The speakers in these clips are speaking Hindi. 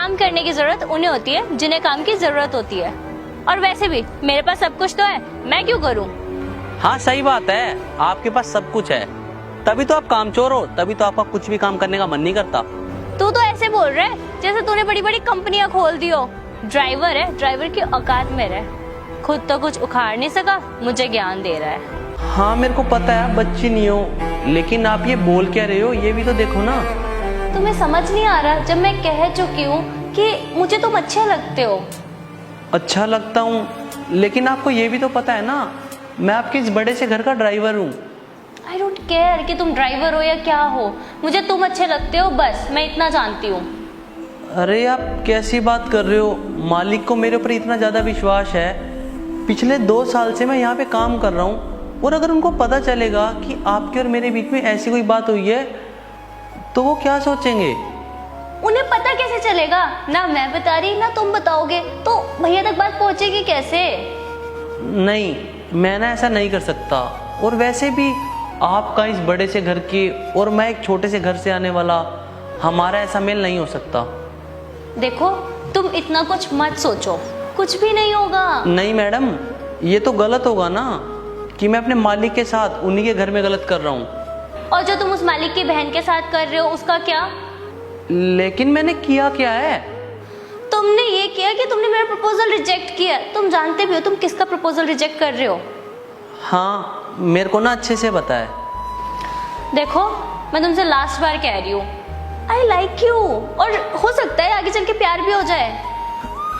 काम करने की जरूरत उन्हें होती है जिन्हें काम की जरूरत होती है। और वैसे भी मेरे पास सब कुछ तो है, मैं क्यों करूं? हाँ सही बात है, आपके पास सब कुछ है, तभी तो आप कामचोर हो, तभी तो आपका कुछ भी काम करने का मन नहीं करता। तू तो ऐसे बोल रहा है जैसे तूने बड़ी बड़ी कंपनियां खोल दी हो। ड्राइवर है, ड्राइवर की औकात में रह। खुद तो कुछ उखाड़ नहीं सका, मुझे ज्ञान दे रहा है। हाँ मेरे को पता है आप बच्ची नहीं हो, लेकिन आप ये बोल क्या रहे हो ये भी तो देखो ना। तुम्हें समझ नहीं आ रहा जब मैं कह चुकी हूँ कि मुझे तुम अच्छे लगते हो। अच्छा लगता हूँ, लेकिन आपको ये भी तो पता है ना मैं आपके इस बड़े से घर का ड्राइवर हूँ। आई डोंट केयर कि तुम ड्राइवर हो या क्या हो, मुझे तुम अच्छे लगते हो, बस मैं इतना जानती हूँ। अरे आप कैसी बात कर रहे हो, मालिक को मेरे ऊपर इतना ज़्यादा विश्वास है। पिछले 2 साल से मैं यहाँ पे काम कर रहा हूँ, और अगर उनको पता चलेगा कि आपके और मेरे बीच में ऐसी कोई बात हुई है तो वो क्या सोचेंगे? उन्हें पता कैसे चलेगा? ना मैं बता रही ना तुम बताओगे, तो भैया तक बात पहुंचेगी कैसे? नहीं, मैं ना ऐसा नहीं कर सकता, और वैसे भी आपका इस बड़े से घर की और मैं एक छोटे से घर से आने वाला, हमारा ऐसा मेल नहीं हो सकता। देखो तुम इतना कुछ मत सोचो, कुछ भी नहीं होगा। नहीं मैडम, ये तो गलत होगा ना कि मैं अपने मालिक के साथ उन्हीं के घर में गलत कर रहा हूँ। और जो तुम उस मालिक की बहन के साथ कर रहे हो उसका क्या? लेकिन मैंने किया क्या है? तुमने ये किया कि तुमने मेरा प्रपोजल रिजेक्ट किया। तुम जानते भी हो तुम किसका प्रपोजल रिजेक्ट कर रहे हो। हाँ मेरे को ना अच्छे से पता है। देखो मैं तुमसे लास्ट बार कह रही हूँ, आई लाइक यू, और हो सकता है आगे चल के प्यार भी हो जाए।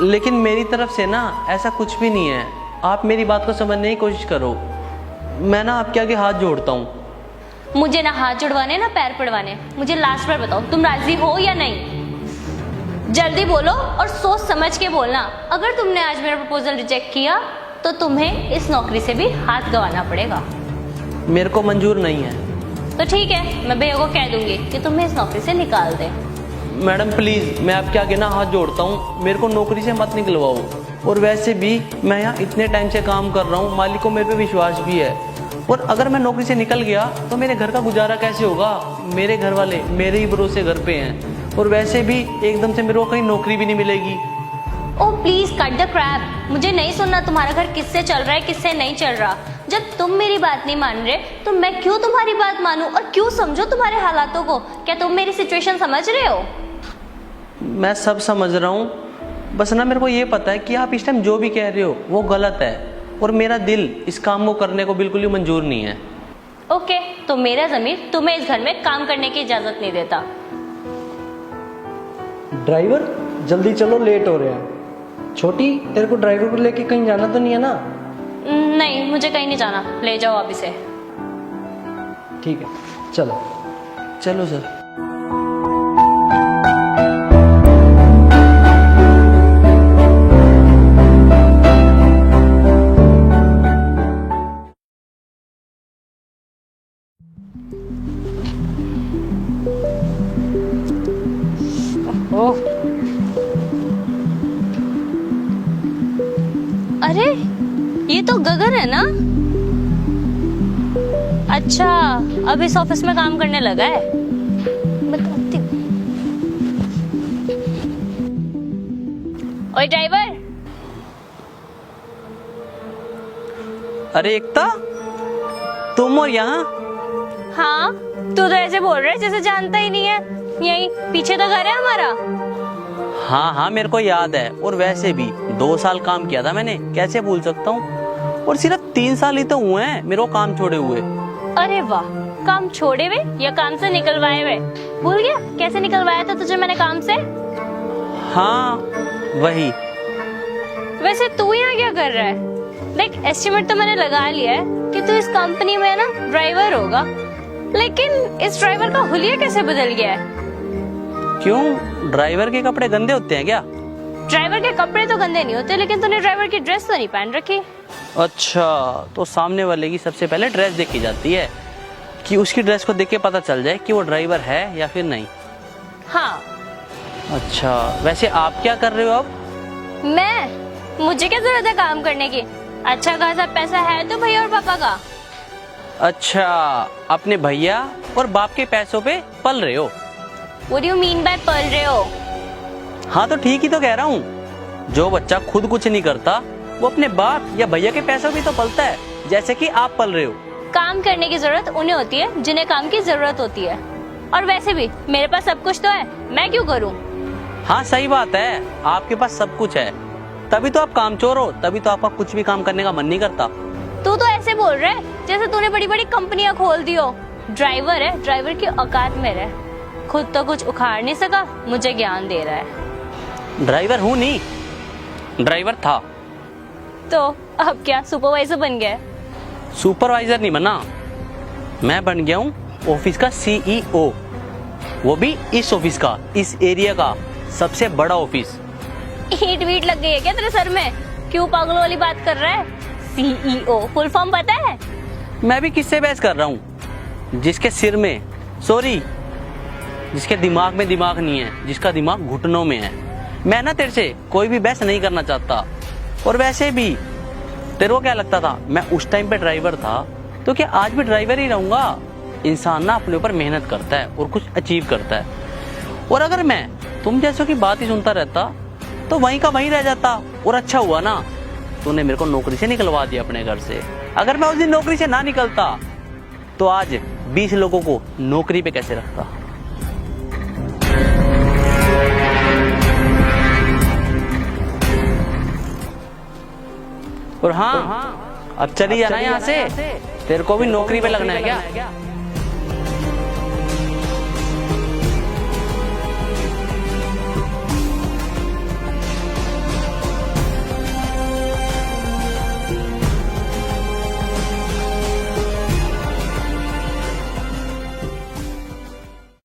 लेकिन मेरी तरफ से ना ऐसा कुछ भी नहीं है, आप मेरी बात को समझने की कोशिश करो। मैं ना आपके आगे हाथ जोड़ता हूँ। मुझे ना हाथ जुड़वाने ना पैर पड़वाने। मुझे लास्ट बार बताओ तुम राजी हो या नहीं? जल्दी बोलो और सोच समझ के बोलना। अगर तुमने आज मेरा प्रपोजल रिजेक्ट किया तो तुम्हें इस नौकरी से भी हाथ गंवाना पड़ेगा। मेरे को मंजूर नहीं है। तो ठीक है, मैं भैया को कह दूंगी कि तुम्हें इस नौकरी से निकाल दे। मैडम प्लीज, मैं आपके आगे ना हाथ जोड़ता हूँ, मेरे को नौकरी से मत निकलवाओ। और वैसे भी मैं यहाँ इतने टाइम से काम कर रहा हूँ, मालिक को मेरे पे विश्वास भी है, और अगर मैं नौकरी से निकल गया तो मेरे घर का गुजारा कैसे होगा? मेरे घर वाले मेरे ही भरोसे घर पे हैं, और वैसे भी एकदम से मेरे को कहीं नौकरी भी नहीं मिलेगी। Oh please cut the crap. मुझे नहीं सुनना तुम्हारा घर किससे चल रहा है किससे नहीं चल रहा। जब तुम मेरी बात नहीं मान रहे तो मैं क्यों तुम्हारी बात मानूं और क्यों समझो तुम्हारे हालातों को? क्या तुम मेरी सिचुएशन समझ रहे हो? मैं सब समझ रहा हूँ, बस ना मेरे को ये पता है कि आप इस टाइम जो भी कह रहे हो वो गलत है, और मेरा दिल इस काम को करने को बिल्कुल ही मंजूर नहीं है। ओके, तो मेरा ज़मीर तुम्हें इस घर में काम करने की इजाजत नहीं देता। ड्राइवर जल्दी चलो, लेट हो रहे हैं। छोटी, तेरे को ड्राइवर को लेके कहीं जाना तो नहीं है ना? नहीं, मुझे कहीं नहीं जाना, ले जाओ आप इसे। ठीक है चलो। चलो सर। अरे ये तो गगन है ना? अच्छा, अब इस ऑफिस में काम करने लगा है। बताती हूँ। ओए ड्राइवर। अरे एकता, तुम और यहाँ? हाँ, तू तो ऐसे बोल रहा है जैसे जानता ही नहीं है। यही पीछे तो घर है हमारा। हाँ हाँ मेरे को याद है, और वैसे भी 2 साल काम किया था मैंने, कैसे भूल सकता हूँ। और सिर्फ 3 साल ही तो हुए हैं मेरे को काम छोड़े हुए। अरे वाह, काम छोड़े हुए या काम से निकलवाए हुए? भूल गया कैसे निकलवाया था तुझे मैंने काम से? हाँ वही। वैसे तू यहाँ क्या कर रहा है? देख, एस्टिमेट तो मैंने लगा लिया है कि तू इस कंपनी में ना ड्राइवर होगा, लेकिन इस ड्राइवर का हुलिया कैसे बदल गया है? क्यों, ड्राइवर के कपड़े गंदे होते हैं क्या? ड्राइवर के कपड़े तो गंदे नहीं होते, लेकिन तूने ड्राइवर की ड्रेस तो नहीं पहन रखी। अच्छा, तो सामने वाले की सबसे पहले ड्रेस देखी जाती है कि उसकी ड्रेस को देख के पता चल जाए कि वो ड्राइवर है या फिर नहीं। हाँ। अच्छा, वैसे आप क्या कर रहे हो अब? मुझे क्या जरूरत है काम करने की? अच्छा खासा पैसा है तो भैया और पापा का। अच्छा, अपने भैया और बाप के पैसों पे पल रहे हो? What do you mean by पल रहे हो? हाँ तो ठीक ही तो कह रहा हूँ। जो बच्चा खुद कुछ नहीं करता वो अपने बाप या भैया के पैसों भी तो पलता है, जैसे कि आप पल रहे हो। काम करने की जरूरत उन्हें होती है जिन्हें काम की जरूरत होती है। और वैसे भी मेरे पास सब कुछ तो है, मैं क्यों करूँ? हाँ सही बात है, आपके पास सब कुछ है, तभी तो आप कामचोर हो, तभी तो आपका कुछ भी काम करने का मन नहीं करता। तू तो ऐसे बोल रहा है जैसे तूने बड़ी बड़ी कंपनियां खोल दी हो। ड्राइवर है, ड्राइवर की औकात में रह। खुद तो कुछ उखाड़ नहीं सका, मुझे ज्ञान दे रहा है। ड्राइवर हूँ नहीं, ड्राइवर था। तो अब क्या सुपरवाइजर बन गया है? सुपरवाइजर नहीं बना, मैं बन गया हूँ ऑफिस का सीईओ, वो भी इस ऑफिस का, इस एरिया का सबसे बड़ा ऑफिस। ईंट वीट लग गई है क्या तेरे सर में? क्यों पागलों वाली बात कर रहा है? सीईओ फुल फॉर्म पता है? मैं भी किससे बहस कर रहा हूँ? जिसके सिर में, सॉरी, जिसके दिमाग में दिमाग नहीं है, जिसका दिमाग घुटनों में है। मैं ना तेरे से कोई भी बहस नहीं करना चाहता। और वैसे भी तेरे को क्या लगता था मैं उस टाइम पे ड्राइवर था, तो क्या आज भी ड्राइवर ही रहूंगा? इंसान ना अपने ऊपर मेहनत करता है और कुछ अचीव करता है। और अगर मैं तुम जैसों की बात ही सुनता रहता तो वहीं का वहीं रह जाता। और अच्छा हुआ ना तूने मेरे को नौकरी से निकलवा दिया अपने घर से। अगर मैं उस दिन नौकरी से ना निकलता तो आज 20 लोगों को नौकरी पे कैसे रखता। और हाँ, अब चली जाना यहाँ से, तेरे को भी नौकरी पे लगना है क्या?